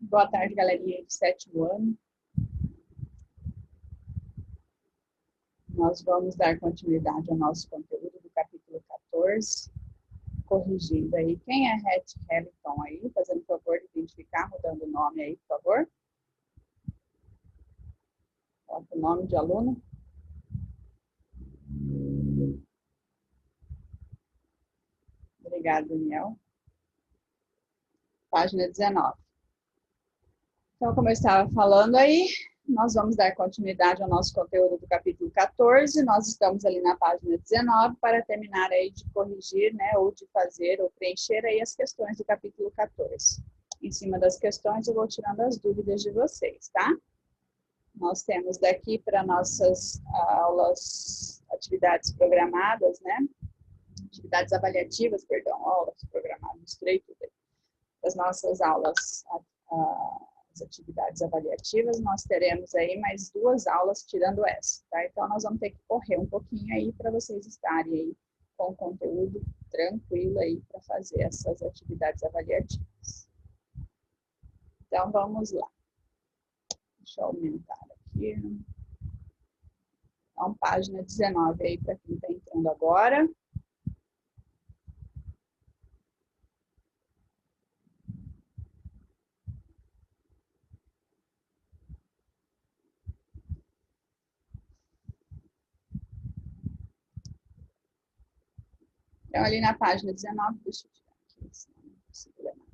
Boa tarde, galerinha de 7º ano. Nós vamos dar continuidade ao nosso conteúdo do capítulo 14, corrigindo aí. Quem é Hatch Hamilton aí? Fazendo o favor de identificar, mudando o nome aí, por favor. Coloca o nome de aluno. Obrigada, Daniel. Página 19. Então, como eu estava falando aí, nós vamos dar continuidade ao nosso conteúdo do capítulo 14. Nós estamos ali na página 19 para terminar aí de corrigir, né, ou de fazer, ou preencher aí as questões do capítulo 14. Em cima das questões, eu vou tirando as dúvidas de vocês, tá? Nós temos daqui para nossas aulas, atividades programadas, né? Atividades avaliativas, perdão, aulas programadas, misturei tudo aí. As nossas aulas, as atividades avaliativas, nós teremos aí mais 2 aulas tirando essa, tá? Então, nós vamos ter que correr um pouquinho aí para vocês estarem aí com o conteúdo tranquilo aí para fazer essas atividades avaliativas. Então, vamos lá. Deixa eu aumentar aqui. Então, página 19 aí para quem está entrando agora. Então, ali na página 19, deixa eu tirar aqui, senão não consigo ler nada.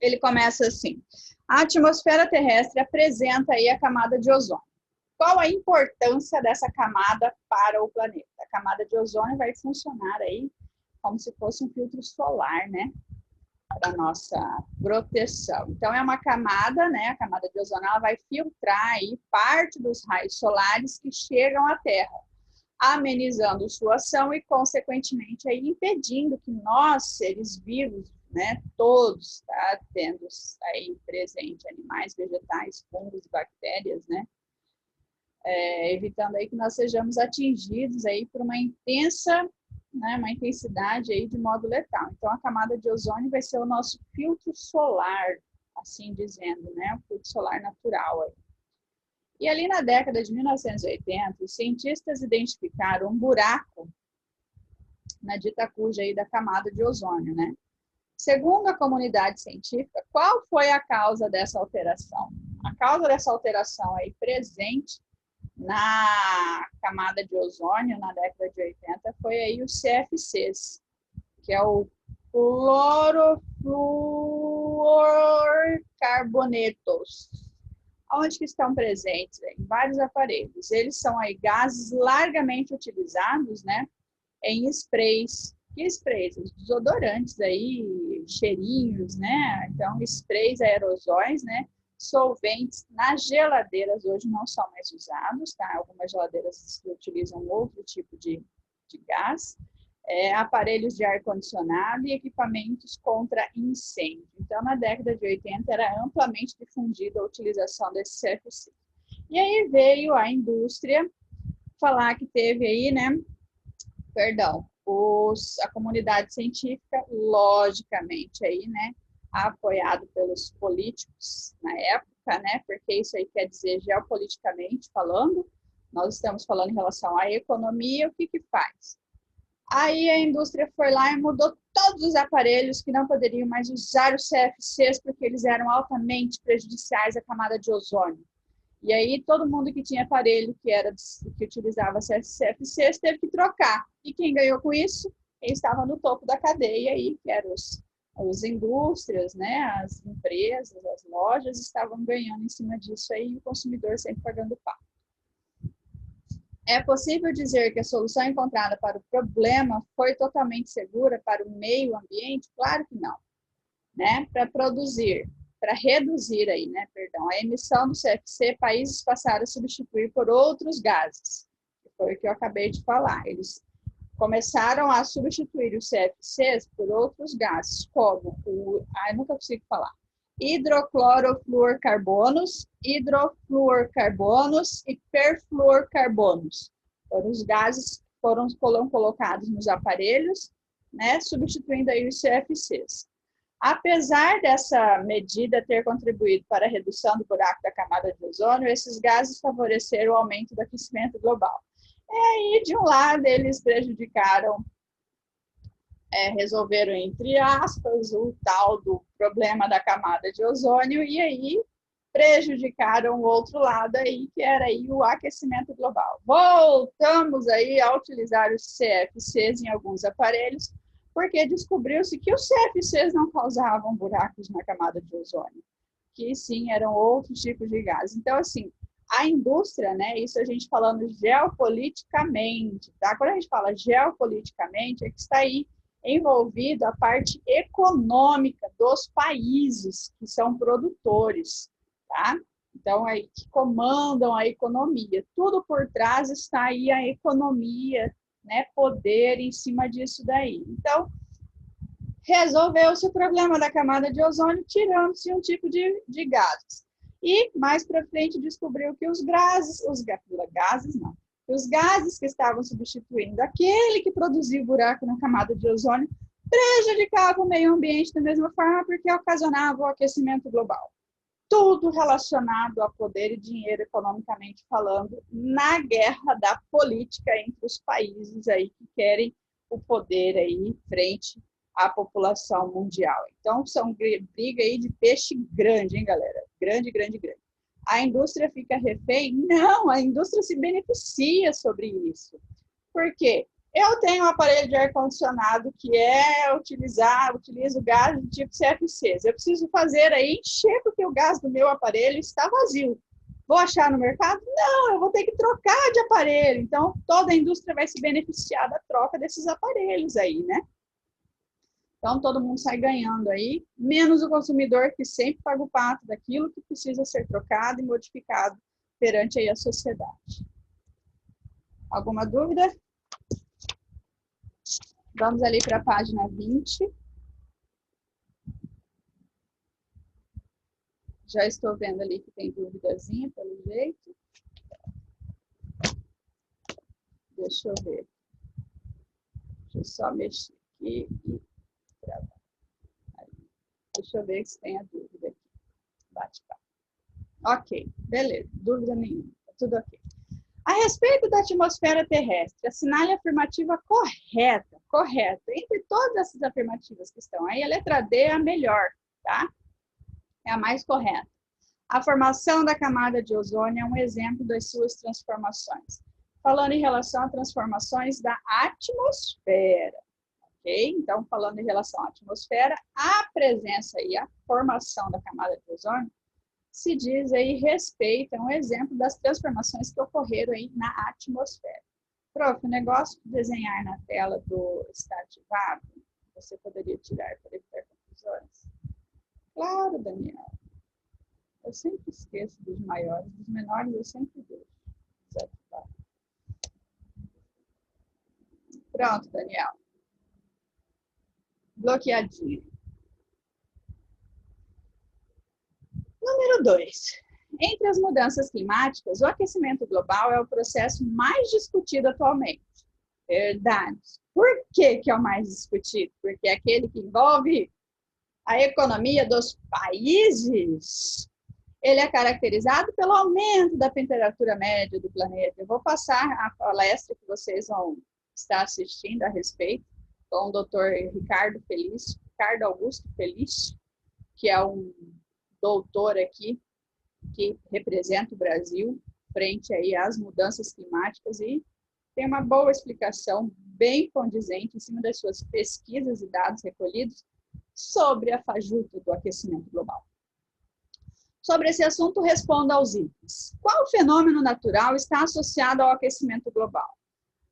Ele começa assim: a atmosfera terrestre apresenta aí a camada de ozônio. Qual a importância dessa camada para o planeta? A camada de ozônio vai funcionar aí como se fosse um filtro solar, né? Para nossa proteção. Então, é uma camada, né? A camada de ozônio, ela vai filtrar aí parte dos raios solares que chegam à Terra, amenizando sua ação e, consequentemente, aí impedindo que nós, seres vivos, né, todos, tá, tendo aí presente animais, vegetais, fungos, bactérias, né, evitando aí que nós sejamos atingidos aí por uma intensa, né, uma intensidade aí de modo letal. Então, a camada de ozônio vai ser o nosso filtro solar, assim dizendo, né, o filtro solar natural aí. E ali na década de 1980, os cientistas identificaram um buraco na dita cuja aí da camada de ozônio, né? Segundo a comunidade científica, qual foi a causa dessa alteração? A causa dessa alteração aí presente na camada de ozônio na década de 80 foi aí os CFCs, que é o clorofluorcarbonetos. Onde que estão presentes? Em vários aparelhos. Eles são aí gases largamente utilizados, né, em sprays. Que sprays? Os desodorantes aí, cheirinhos, né? Então, sprays, aerosóis, né? Solventes nas geladeiras hoje não são mais usados, tá? Algumas geladeiras utilizam outro tipo de gás. Aparelhos de ar-condicionado e equipamentos contra incêndio. Então, na década de 80, era amplamente difundida a utilização desse CFC. E aí veio a indústria falar que teve aí, né, a comunidade científica, logicamente aí, né, apoiado pelos políticos na época, né, porque isso aí quer dizer geopoliticamente falando, nós estamos falando em relação à economia, o que que faz? Aí a indústria foi lá e mudou todos os aparelhos que não poderiam mais usar os CFCs porque eles eram altamente prejudiciais à camada de ozônio. E aí todo mundo que tinha aparelho que utilizava CFCs teve que trocar. E quem ganhou com isso? Quem estava no topo da cadeia aí, que eram as indústrias, né, as empresas, as lojas estavam ganhando em cima disso aí e o consumidor sempre pagando pau. É possível dizer que a solução encontrada para o problema foi totalmente segura para o meio ambiente? Claro que não, né? Para reduzir aí, né, a emissão do CFC, países passaram a substituir por outros gases, que foi o que eu acabei de falar. Eles começaram a substituir os CFCs por outros gases, como eu nunca consigo falar. Hidroclorofluorcarbonos e perfluorcarbonos. Foram os gases que foram colocados nos aparelhos, né, substituindo aí os CFCs. Apesar dessa medida ter contribuído para a redução do buraco da camada de ozônio, esses gases favoreceram o aumento do aquecimento global. E aí, de um lado, eles prejudicaram, resolveram, entre aspas, o tal do problema da camada de ozônio, e aí prejudicaram o outro lado aí, que era aí o aquecimento global. Voltamos aí a utilizar os CFCs em alguns aparelhos, porque descobriu-se que os CFCs não causavam buracos na camada de ozônio, que sim, eram outros tipos de gases. Então, assim, a indústria, né, isso a gente falando geopoliticamente, tá? Quando a gente fala geopoliticamente, é que está aí envolvido a parte econômica dos países que são produtores, tá? Então, aí que comandam a economia. Tudo por trás está aí a economia, né? Poder em cima disso daí. Então, resolveu-se o problema da camada de ozônio, tirando-se um tipo de gases. E, mais para frente, descobriu que os gases que estavam substituindo aquele que produzia o buraco na camada de ozônio prejudicavam o meio ambiente da mesma forma, porque ocasionavam o aquecimento global. Tudo relacionado a poder e dinheiro, economicamente falando, na guerra da política entre os países aí que querem o poder aí frente à população mundial. Então, são briga aí de peixe grande, hein, galera? Grande, grande, grande. A indústria fica refém? Não, a indústria se beneficia sobre isso. Por quê? Eu tenho um aparelho de ar-condicionado que utiliza o gás do tipo CFCs. Eu preciso fazer aí, encher porque o gás do meu aparelho está vazio. Vou achar no mercado? Não, eu vou ter que trocar de aparelho. Então, toda a indústria vai se beneficiar da troca desses aparelhos aí, né? Então, todo mundo sai ganhando aí, menos o consumidor que sempre paga o pato daquilo que precisa ser trocado e modificado perante aí a sociedade. Alguma dúvida? Vamos ali para a página 20. Já estou vendo ali que tem duvidazinha, pelo jeito. Deixa eu ver. Deixa eu só mexer aqui e travar. Deixa eu ver se tem a dúvida aqui. Bate-papo. Ok, beleza. Dúvida nenhuma. Tá tudo ok. A respeito da atmosfera terrestre, assinale a afirmativa correta. Entre todas essas afirmativas que estão aí, a letra D é a melhor, tá? É a mais correta. A formação da camada de ozônio é um exemplo das suas transformações. Falando em relação a transformações da atmosfera, ok? Então, falando em relação à atmosfera, a presença e a formação da camada de ozônio se diz aí respeito, é um exemplo das transformações que ocorreram aí na atmosfera. Prof, o negócio de desenhar na tela está ativado, você poderia tirar para evitar confusões? Claro, Daniel. Eu sempre esqueço dos maiores, dos menores eu sempre deixo desativado. Pronto, Daniel. Bloqueadinho. Número 2. Entre as mudanças climáticas, o aquecimento global é o processo mais discutido atualmente. Verdade. Por que é o mais discutido? Porque é aquele que envolve a economia dos países. Ele é caracterizado pelo aumento da temperatura média do planeta. Eu vou passar a palestra que vocês vão estar assistindo a respeito com o Dr. Ricardo Augusto Felício, que é um doutor aqui que representa o Brasil frente aí às mudanças climáticas e tem uma boa explicação bem condizente em cima das suas pesquisas e dados recolhidos sobre a fajuta do aquecimento global. Sobre esse assunto, responda aos itens. Qual fenômeno natural está associado ao aquecimento global?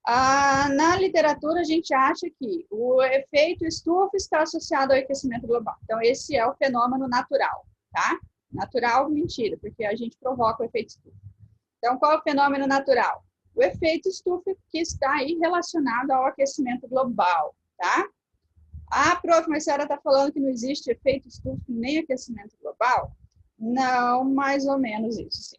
Na literatura, a gente acha que o efeito estufa está associado ao aquecimento global. Então, esse é o fenômeno natural, tá? Natural, mentira, porque a gente provoca o efeito estufa. Então, qual é o fenômeno natural? O efeito estufa que está aí relacionado ao aquecimento global, tá? Prof, mas a senhora está falando que não existe efeito estufa nem aquecimento global? Não, mais ou menos isso, sim.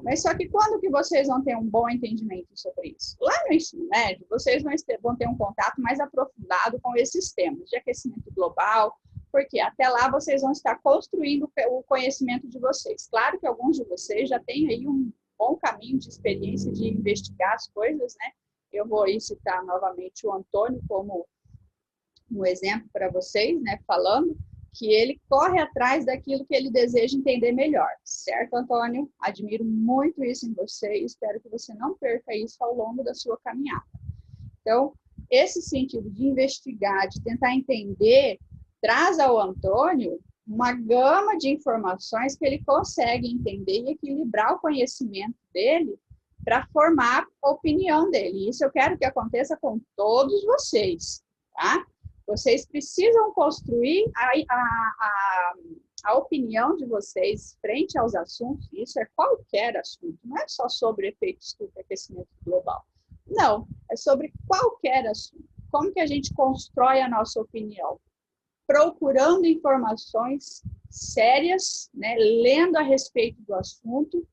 Mas só que quando que vocês vão ter um bom entendimento sobre isso? Lá no ensino médio, vocês vão ter um contato mais aprofundado com esses temas de aquecimento global, porque até lá vocês vão estar construindo o conhecimento de vocês. Claro que alguns de vocês já têm aí um bom caminho de experiência de investigar as coisas, né? Eu vou aí citar novamente o Antônio como um exemplo para vocês, né? Falando que ele corre atrás daquilo que ele deseja entender melhor, certo, Antônio? Admiro muito isso em você e espero que você não perca isso ao longo da sua caminhada. Então, esse sentido de investigar, de tentar entender, traz ao Antônio uma gama de informações que ele consegue entender e equilibrar o conhecimento dele para formar a opinião dele. Isso eu quero que aconteça com todos vocês, tá? Vocês precisam construir a opinião de vocês frente aos assuntos, isso é qualquer assunto, não é só sobre efeito estufa e aquecimento global. Não, é sobre qualquer assunto. Como que a gente constrói a nossa opinião? Procurando informações sérias, né, lendo a respeito do assunto,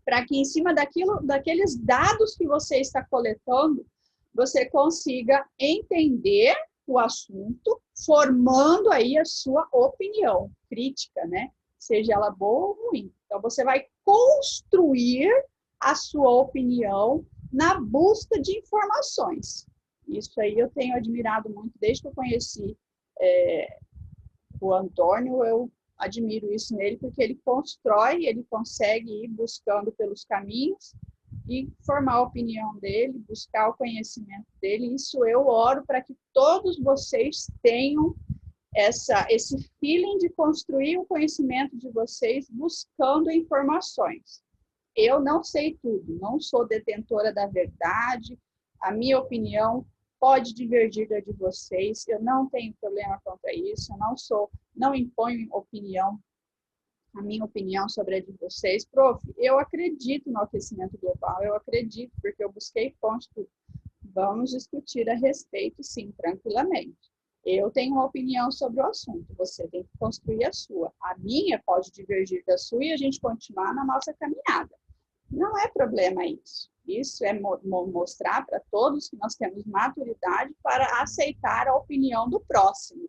para que em cima daqueles dados que você está coletando, você consiga entender o assunto, formando aí a sua opinião crítica, né? Seja ela boa ou ruim. Então, você vai construir a sua opinião na busca de informações. Isso aí eu tenho admirado muito, desde que eu conheci o Antônio, eu admiro isso nele, porque ele constrói, ele consegue ir buscando pelos caminhos e formar a opinião dele, buscar o conhecimento dele. Isso eu oro para que todos vocês tenham esse feeling de construir o conhecimento de vocês buscando informações. Eu não sei tudo, não sou detentora da verdade, a minha opinião pode divergir da de vocês, eu não tenho problema quanto a isso, eu não imponho opinião, a minha opinião sobre a de vocês. Prof, eu acredito no aquecimento global, eu acredito, porque eu busquei fontes, vamos discutir a respeito, sim, tranquilamente. Eu tenho uma opinião sobre o assunto, você tem que construir a sua. A minha pode divergir da sua e a gente continuar na nossa caminhada. Não é problema isso. Isso é mostrar para todos que nós temos maturidade para aceitar a opinião do próximo,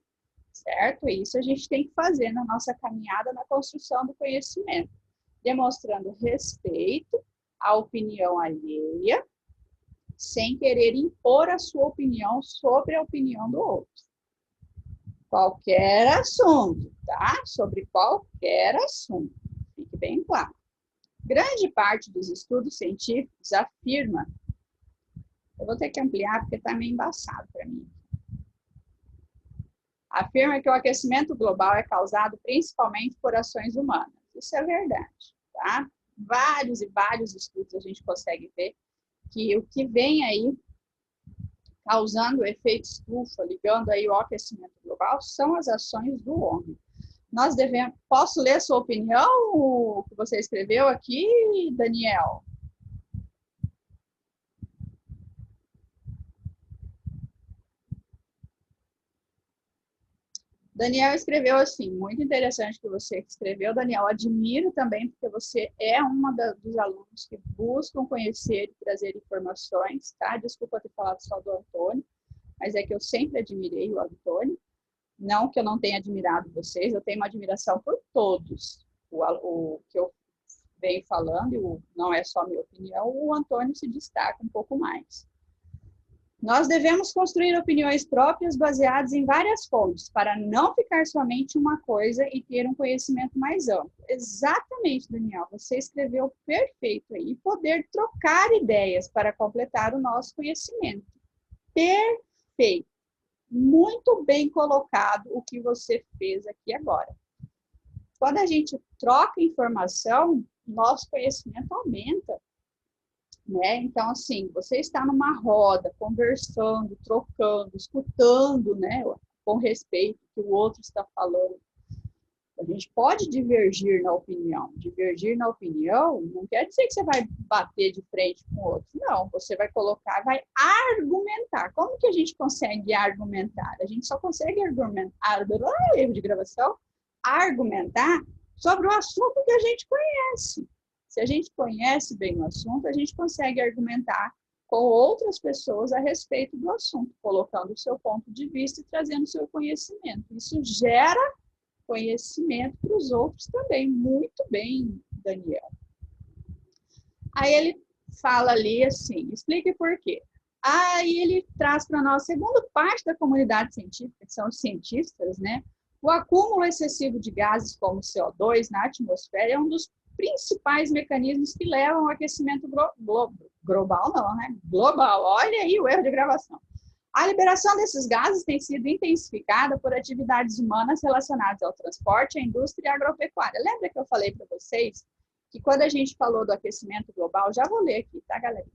certo? Isso a gente tem que fazer na nossa caminhada na construção do conhecimento, demonstrando respeito à opinião alheia, sem querer impor a sua opinião sobre a opinião do outro. Qualquer assunto, tá? Sobre qualquer assunto. Fique bem claro. Grande parte dos estudos científicos afirma, eu vou ter que ampliar porque está meio embaçado para mim, afirma que o aquecimento global é causado principalmente por ações humanas. Isso é verdade, tá? Vários e vários estudos a gente consegue ver que o que vem aí causando o efeito estufa, ligando aí o aquecimento global, são as ações do homem. Nós devemos... Posso ler sua opinião, o que você escreveu aqui, Daniel? Daniel escreveu assim, muito interessante que você escreveu, Daniel, admiro também, porque você é uma dos alunos que buscam conhecer e trazer informações, tá? Desculpa ter falado só do Antônio, mas é que eu sempre admirei o Antônio, não que eu não tenha admirado vocês, eu tenho uma admiração por todos. O que eu venho falando, e não é só minha opinião, o Antônio se destaca um pouco mais. Nós devemos construir opiniões próprias baseadas em várias fontes, para não ficar somente uma coisa e ter um conhecimento mais amplo. Exatamente, Daniel, você escreveu perfeito aí. E poder trocar ideias para completar o nosso conhecimento. Perfeito. Muito bem colocado o que você fez aqui agora. Quando a gente troca informação, nosso conhecimento aumenta, né? Então, assim, você está numa roda, conversando, trocando, escutando, né, com respeito o que o outro está falando. A gente pode divergir na opinião. Divergir na opinião não quer dizer que você vai bater de frente com o outro. Não, você vai colocar, vai argumentar. Como que a gente consegue argumentar? A gente só consegue argumentar, erro de gravação, argumentar sobre o assunto que a gente conhece, Se a gente conhece bem o assunto, a gente consegue argumentar com outras pessoas a respeito do assunto, colocando o seu ponto de vista e trazendo o seu conhecimento. Isso gera conhecimento para os outros também. Muito bem, Daniel. Aí ele fala ali assim, explique por quê. Aí ele traz para nós, segundo parte da comunidade científica, que são os cientistas, né? O acúmulo excessivo de gases como CO2 na atmosfera é um dos principais mecanismos que levam ao aquecimento global, não, né? Global. Olha aí o erro de gravação. A liberação desses gases tem sido intensificada por atividades humanas relacionadas ao transporte, à indústria e à agropecuária. Lembra que eu falei para vocês que quando a gente falou do aquecimento global, já vou ler aqui, tá, galera?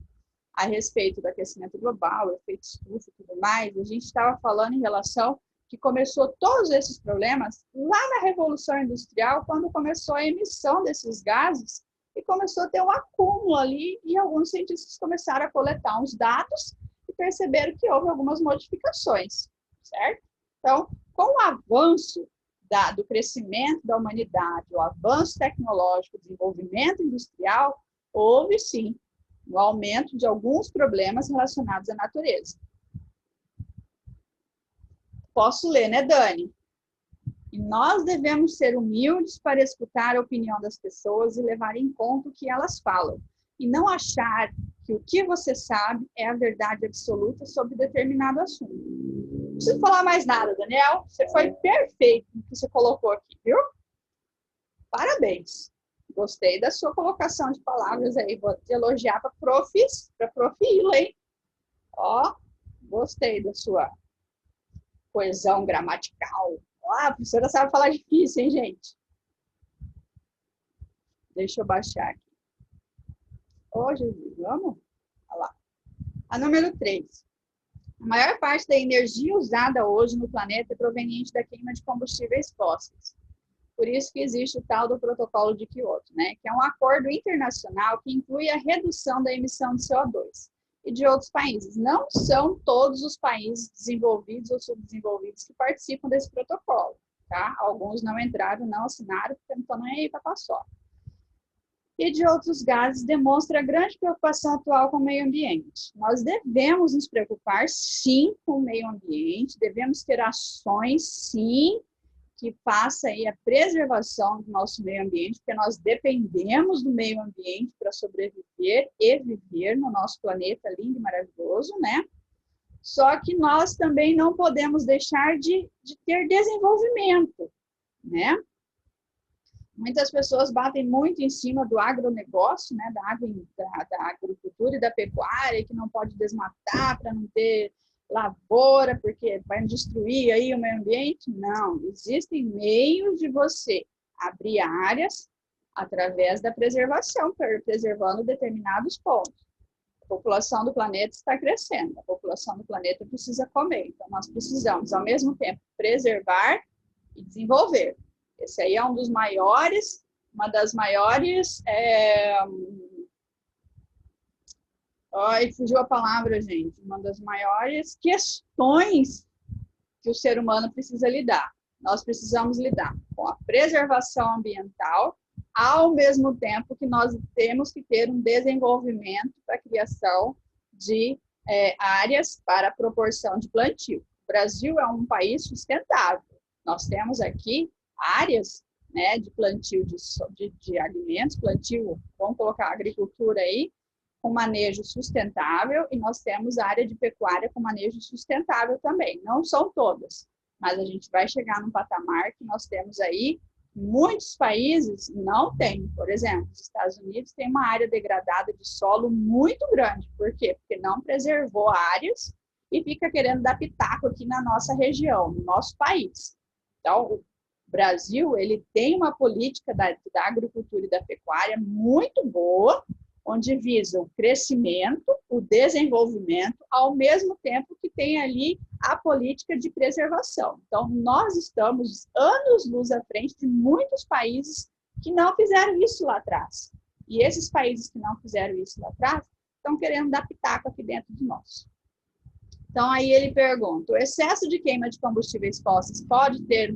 A respeito do aquecimento global, efeito estufa e tudo mais, a gente estava falando em relação que começou todos esses problemas lá na Revolução Industrial, quando começou a emissão desses gases e começou a ter um acúmulo ali e alguns cientistas começaram a coletar uns dados e perceberam que houve algumas modificações, certo? Então, com o avanço do crescimento da humanidade, o avanço tecnológico, o desenvolvimento industrial, houve sim o aumento de alguns problemas relacionados à natureza. Posso ler, né, Dani? E nós devemos ser humildes para escutar a opinião das pessoas e levar em conta o que elas falam, e não achar que o que você sabe é a verdade absoluta sobre determinado assunto. Não preciso falar mais nada, Daniel. Você foi perfeito no que você colocou aqui, viu? Parabéns. Gostei da sua colocação de palavras aí. Vou te elogiar para profila, hein? Ó, gostei da sua coesão gramatical. Ah, a professora sabe falar difícil, hein, gente? Deixa eu baixar aqui. Ô, Jesus, vamos? Olha lá. A número 3. A maior parte da energia usada hoje no planeta é proveniente da queima de combustíveis fósseis. Por isso que existe o tal do Protocolo de Kyoto, né? Que é um acordo internacional que inclui a redução da emissão de CO2 e de outros países. Não são todos os países desenvolvidos ou subdesenvolvidos que participam desse protocolo, tá? Alguns não entraram, não assinaram, porque não estão nem aí para passar. E de outros gases demonstra a grande preocupação atual com o meio ambiente. Nós devemos nos preocupar, sim, com o meio ambiente, devemos ter ações, sim, que faça aí a preservação do nosso meio ambiente, porque nós dependemos do meio ambiente para sobreviver e viver no nosso planeta lindo e maravilhoso, né? Só que nós também não podemos deixar de ter desenvolvimento, né? Muitas pessoas batem muito em cima do agronegócio, né? Da agricultura e da pecuária, que não pode desmatar para não ter lavoura, porque vai destruir aí o meio ambiente. Não, existem meios de você abrir áreas através da preservação, preservando determinados pontos. A população do planeta está crescendo, a população do planeta precisa comer, então nós precisamos, ao mesmo tempo, preservar e desenvolver. Esse aí é um dos maiores, uma das maiores... Ai, fugiu a palavra, gente. Uma das maiores questões que o ser humano precisa lidar. Nós precisamos lidar com a preservação ambiental, ao mesmo tempo que nós temos que ter um desenvolvimento para a criação de áreas para a proporção de plantio. O Brasil é um país sustentável. Nós temos aqui áreas, né, de plantio de alimentos, plantio, vamos colocar agricultura aí, com manejo sustentável, e nós temos a área de pecuária com manejo sustentável também. Não são todas, mas a gente vai chegar num patamar que nós temos aí, muitos países não têm. Por exemplo, os Estados Unidos tem uma área degradada de solo muito grande. Por quê? Porque não preservou áreas e fica querendo dar pitaco aqui na nossa região, no nosso país. Então, o Brasil, ele tem uma política da agricultura e da pecuária muito boa, onde visa o crescimento, o desenvolvimento, ao mesmo tempo que tem ali a política de preservação. Então, nós estamos anos-luz à frente de muitos países que não fizeram isso lá atrás. E esses países que não fizeram isso lá atrás estão querendo dar pitaco aqui dentro de nós. Então, aí ele pergunta, o excesso de queima de combustíveis fósseis pode ter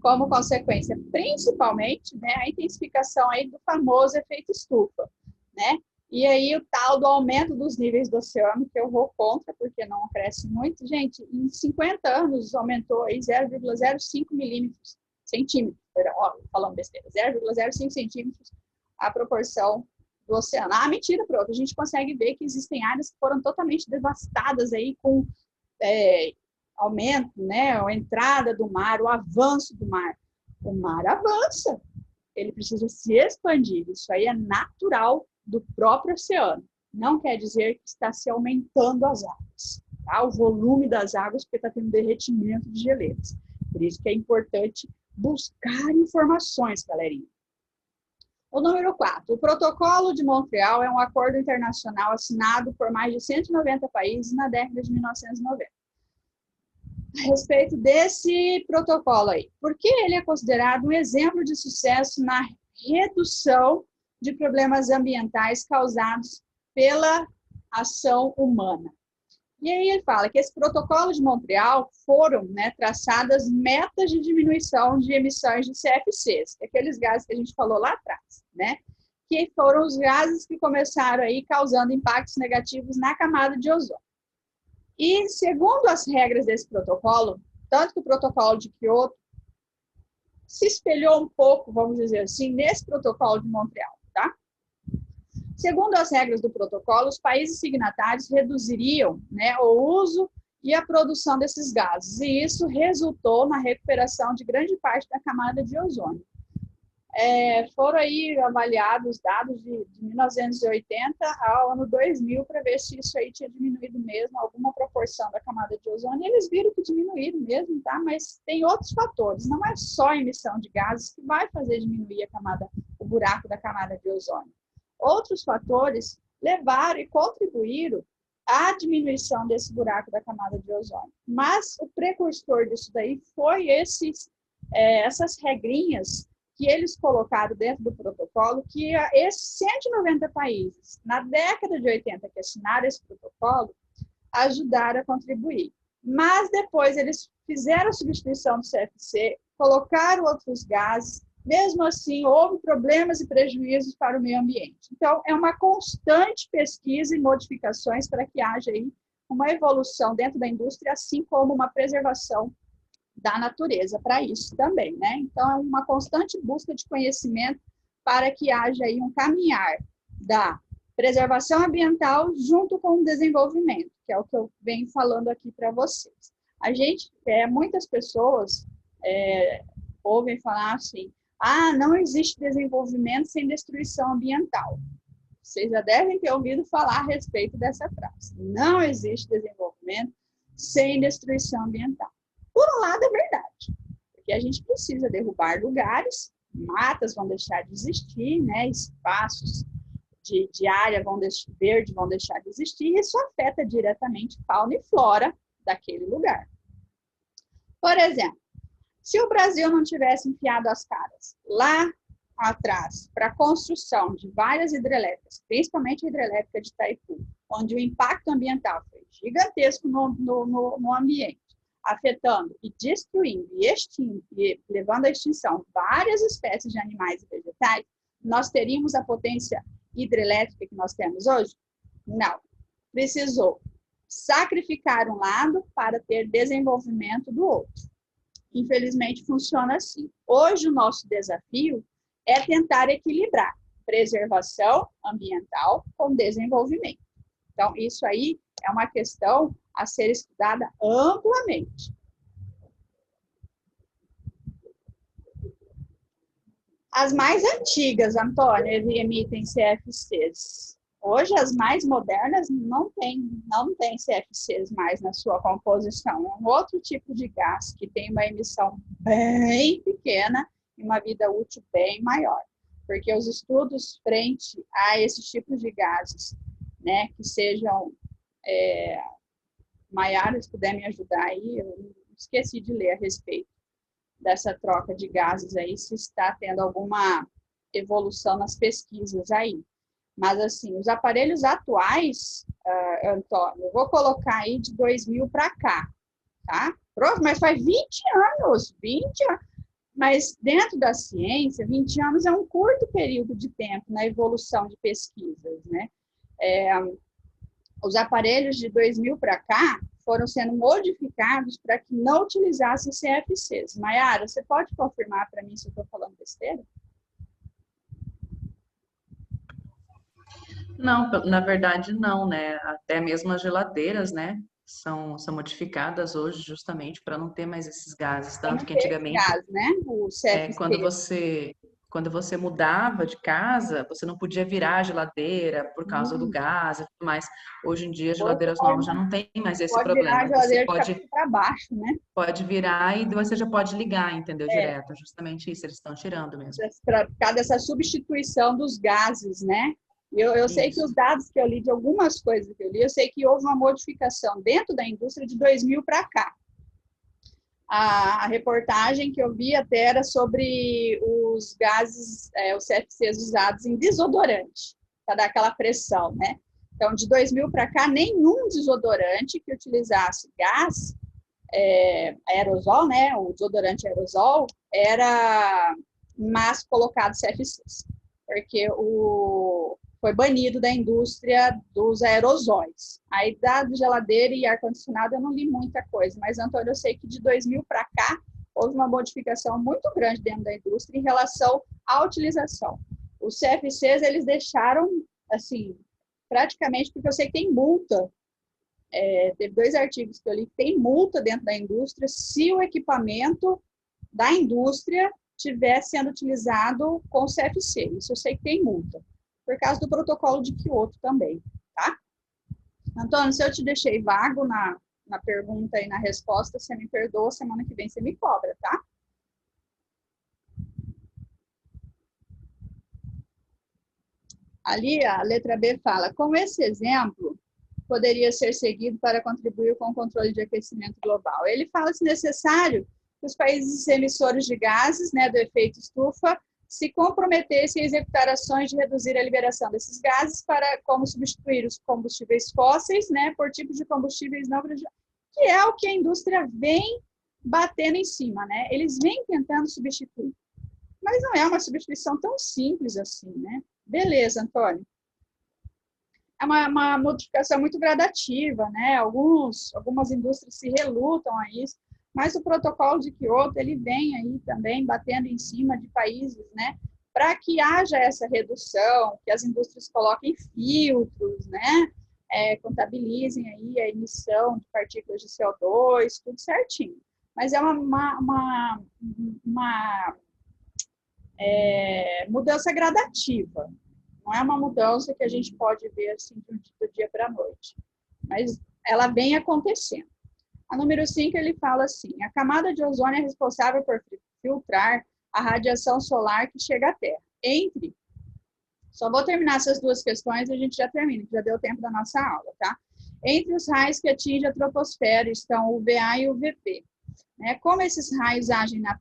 como consequência, principalmente, né, a intensificação aí do famoso efeito estufa, né? E aí o tal do aumento dos níveis do oceano, que eu vou contra, porque não cresce muito. Gente, em 50 anos aumentou aí 0,05 centímetros, falando besteira, 0,05 centímetros a proporção do oceano. Ah, mentira, pronto. A gente consegue ver que existem áreas que foram totalmente devastadas aí com aumento, né, a entrada do mar, o avanço do mar. O mar avança, ele precisa se expandir. Isso aí é natural do próprio oceano. Não quer dizer que está se aumentando as águas, tá? O volume das águas, porque está tendo derretimento de geleiras. Por isso que é importante buscar informações, galerinha. O número 4, o Protocolo de Montreal é um acordo internacional assinado por mais de 190 países na década de 1990. A respeito desse protocolo aí, porque ele é considerado um exemplo de sucesso na redução de problemas ambientais causados pela ação humana. E aí ele fala que esse protocolo de Montreal foram, né, traçadas metas de diminuição de emissões de CFCs, aqueles gases que a gente falou lá atrás, né? Que foram os gases que começaram aí causando impactos negativos na camada de ozônio. E segundo as regras desse protocolo, tanto que o protocolo de Kyoto se espelhou um pouco, vamos dizer assim, nesse protocolo de Montreal, tá? Segundo as regras do protocolo, os países signatários reduziriam, né, o uso e a produção desses gases, e isso resultou na recuperação de grande parte da camada de ozônio. Foram aí avaliados dados de 1980 ao ano 2000 para ver se isso aí tinha diminuído mesmo alguma proporção da camada de ozônio, e eles viram que diminuíram mesmo, tá? Mas tem outros fatores, não é só a emissão de gases que vai fazer diminuir o buraco da camada de ozônio. Outros fatores levaram e contribuíram à diminuição desse buraco da camada de ozônio. Mas o precursor disso daí foi essas regrinhas que eles colocaram dentro do protocolo, que esses 190 países, na década de 80 que assinaram esse protocolo, ajudaram a contribuir. Mas depois eles fizeram a substituição do CFC, colocaram outros gases, mesmo assim, houve problemas e prejuízos para o meio ambiente. Então, é uma constante pesquisa e modificações para que haja aí uma evolução dentro da indústria, assim como uma preservação da natureza para isso também, né? Então, é uma constante busca de conhecimento para que haja aí um caminhar da preservação ambiental junto com o desenvolvimento, que é o que eu venho falando aqui para vocês. Muitas pessoas ouvem falar assim, não existe desenvolvimento sem destruição ambiental. Vocês já devem ter ouvido falar a respeito dessa frase. Não existe desenvolvimento sem destruição ambiental. Por um lado, é verdade, porque a gente precisa derrubar lugares, matas vão deixar de existir, né? Espaços de área verde vão deixar de existir, e isso afeta diretamente fauna e flora daquele lugar. Por exemplo, se o Brasil não tivesse enfiado as caras lá atrás para a construção de várias hidrelétricas, principalmente a hidrelétrica de Itaipu, onde o impacto ambiental foi gigantesco no ambiente, afetando e destruindo e levando à extinção várias espécies de animais e vegetais, nós teríamos a potência hidrelétrica que nós temos hoje? Não. Precisou sacrificar um lado para ter desenvolvimento do outro. Infelizmente, funciona assim. Hoje, o nosso desafio é tentar equilibrar preservação ambiental com desenvolvimento. Então, isso aí é uma questão a ser estudada amplamente. As mais antigas, Antônio, emitem CFCs. Hoje, as mais modernas não têm CFCs mais na sua composição. É um outro tipo de gás que tem uma emissão bem pequena e uma vida útil bem maior. Porque os estudos frente a esses tipos de gases, né, que sejam... Maiara, se puder me ajudar aí, eu esqueci de ler a respeito dessa troca de gases aí, se está tendo alguma evolução nas pesquisas aí. Mas, assim, os aparelhos atuais, Antônio, eu vou colocar aí de 2000 para cá, tá? Mas faz 20 anos, Mas dentro da ciência, 20 anos é um curto período de tempo na evolução de pesquisas, né? Os aparelhos de 2000 para cá foram sendo modificados para que não utilizassem CFCs. Maiara, você pode confirmar para mim se eu estou falando besteira? Não, na verdade não, né? Até mesmo as geladeiras, né? São modificadas hoje justamente para não ter mais esses gases. Para Tanto não que ter esse antigamente, gás, né? O quando CFC. você mudava de casa, você não podia virar a geladeira por causa do gás e tudo mais. Hoje em dia, as Ou você geladeiras novas já não tem mais esse pode virar a problema. Você geladeira de cabeça para baixo, né? pode virar e você já pode ligar, entendeu? É, Direto. Justamente isso, eles estão tirando mesmo. por causa dessa substituição dos gases, né? Eu sei que os Isso. dados que eu li, de algumas coisas que eu li, eu sei que houve uma modificação dentro da indústria de 2000 para cá. A reportagem que eu vi até era sobre os gases, os CFCs usados em desodorante, para dar aquela pressão, né? Então, de 2000 para cá, nenhum desodorante que utilizasse gás, aerosol, né? O desodorante aerosol, era mais colocado CFCs, porque foi banido da indústria dos aerosóis. Aí, da geladeira e ar-condicionado, eu não li muita coisa, mas, Antônio, eu sei que de 2000 para cá, houve uma modificação muito grande dentro da indústria em relação à utilização. Os CFCs, eles deixaram, assim, praticamente, porque eu sei que tem multa. Teve 2 artigos que eu li que tem multa dentro da indústria se o equipamento da indústria estiver sendo utilizado com CFC. Isso eu sei que tem multa. Por causa do protocolo de Kyoto também, tá? Antônio, se eu te deixei vago na pergunta e na resposta, você me perdoa, semana que vem você me cobra, tá? Ali, a letra B fala, como esse exemplo poderia ser seguido para contribuir com o controle de aquecimento global? Ele fala, se necessário, que os países emissores de gases, né, do efeito estufa, se comprometessem a executar ações de reduzir a liberação desses gases para como substituir os combustíveis fósseis, né, por tipos de combustíveis não prioritários, que é o que a indústria vem batendo em cima, né? Eles vêm tentando substituir. Mas não é uma substituição tão simples assim, né? Beleza, Antônio. É uma modificação muito gradativa, né? Algumas indústrias se relutam a isso, mas o protocolo de Kyoto, ele vem aí também batendo em cima de países, né? Para que haja essa redução, que as indústrias coloquem filtros, né? Contabilizem aí a emissão de partículas de CO2, tudo certinho. Mas é uma mudança gradativa. Não é uma mudança que a gente pode ver assim do dia para a noite, mas ela vem acontecendo. A número 5, ele fala assim, a camada de ozônio é responsável por filtrar a radiação solar que chega à Terra. Só vou terminar essas 2 questões e a gente já termina, que já deu tempo da nossa aula, tá? Entre os raios que atingem a troposfera estão o UVA e o UVB. Né? Como esses raios agem na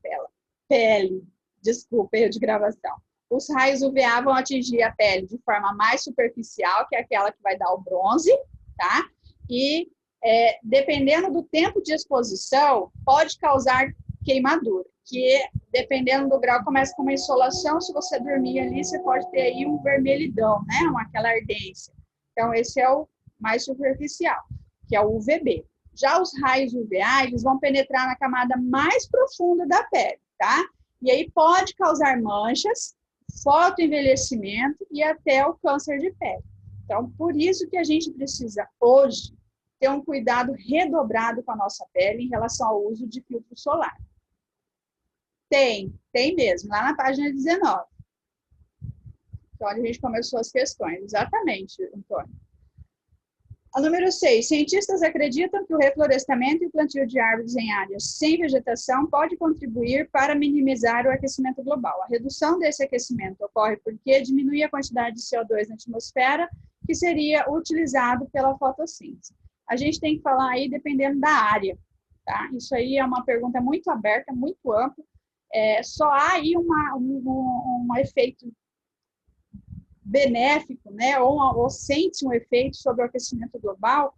pele? Desculpa, erro de gravação. Os raios UVA vão atingir a pele de forma mais superficial, que é aquela que vai dar o bronze, tá? E, dependendo do tempo de exposição, pode causar queimadura, que dependendo do grau, começa com uma insolação, se você dormir ali, você pode ter aí um vermelhidão, né? Aquela ardência. Então, esse é o mais superficial, que é o UVB. Já os raios UVA, eles vão penetrar na camada mais profunda da pele, tá? E aí pode causar manchas, fotoenvelhecimento e até o câncer de pele. Então, por isso que a gente precisa, hoje, ter um cuidado redobrado com a nossa pele em relação ao uso de filtro solar. Tem mesmo, lá na página 19. Então, onde a gente começou as questões. Exatamente, Antônio. A número 6. Cientistas acreditam que o reflorestamento e o plantio de árvores em áreas sem vegetação pode contribuir para minimizar o aquecimento global. A redução desse aquecimento ocorre porque diminui a quantidade de CO2 na atmosfera que seria utilizado pela fotossíntese. A gente tem que falar aí dependendo da área, tá? Isso aí é uma pergunta muito aberta, muito ampla. Só há aí um efeito benéfico, né, ou sente um efeito sobre o aquecimento global,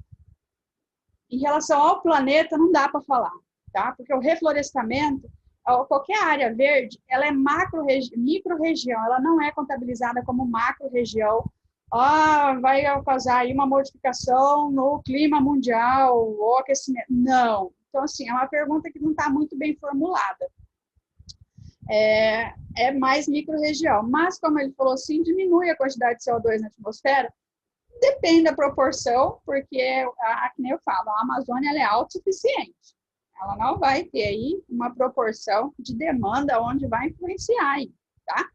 em relação ao planeta não dá para falar, tá? Porque o reflorestamento, qualquer área verde, ela é micro-região, ela não é contabilizada como macro-região. Vai causar aí uma modificação no clima mundial, ou aquecimento. Não. Então, assim, é uma pergunta que não está muito bem formulada. É mais micro-região. Mas, como ele falou assim, diminui a quantidade de CO2 na atmosfera? Depende da proporção, porque, que nem eu falo, a Amazônia ela é autossuficiente. Ela não vai ter aí uma proporção de demanda onde vai influenciar aí, tá?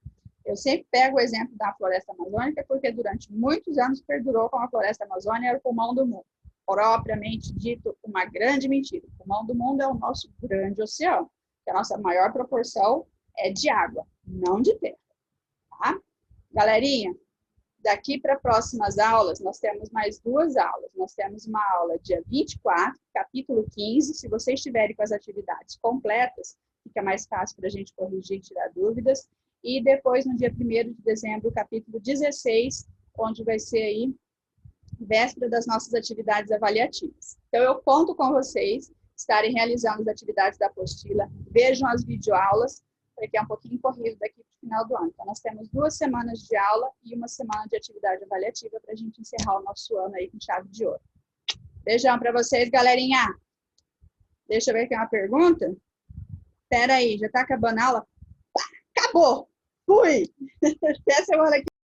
Eu sempre pego o exemplo da floresta amazônica, porque durante muitos anos perdurou como a floresta amazônica era o pulmão do mundo. Propriamente dito, uma grande mentira. O pulmão do mundo é o nosso grande oceano, que a nossa maior proporção é de água, não de terra, tá? Galerinha, daqui para próximas aulas, nós temos mais 2 aulas. Nós temos uma aula dia 24, capítulo 15. Se vocês estiverem com as atividades completas, fica mais fácil para a gente corrigir e tirar dúvidas. E depois, no dia 1º de dezembro, capítulo 16, onde vai ser aí véspera das nossas atividades avaliativas. Então, eu conto com vocês estarem realizando as atividades da apostila, vejam as videoaulas, porque é um pouquinho corrido daqui para o final do ano. Então, nós temos 2 semanas de aula e 1 semana de atividade avaliativa para a gente encerrar o nosso ano aí com chave de ouro. Beijão para vocês, galerinha. Deixa eu ver aqui uma pergunta. Espera aí, já está acabando a aula? Acabou! Fui! Até semana que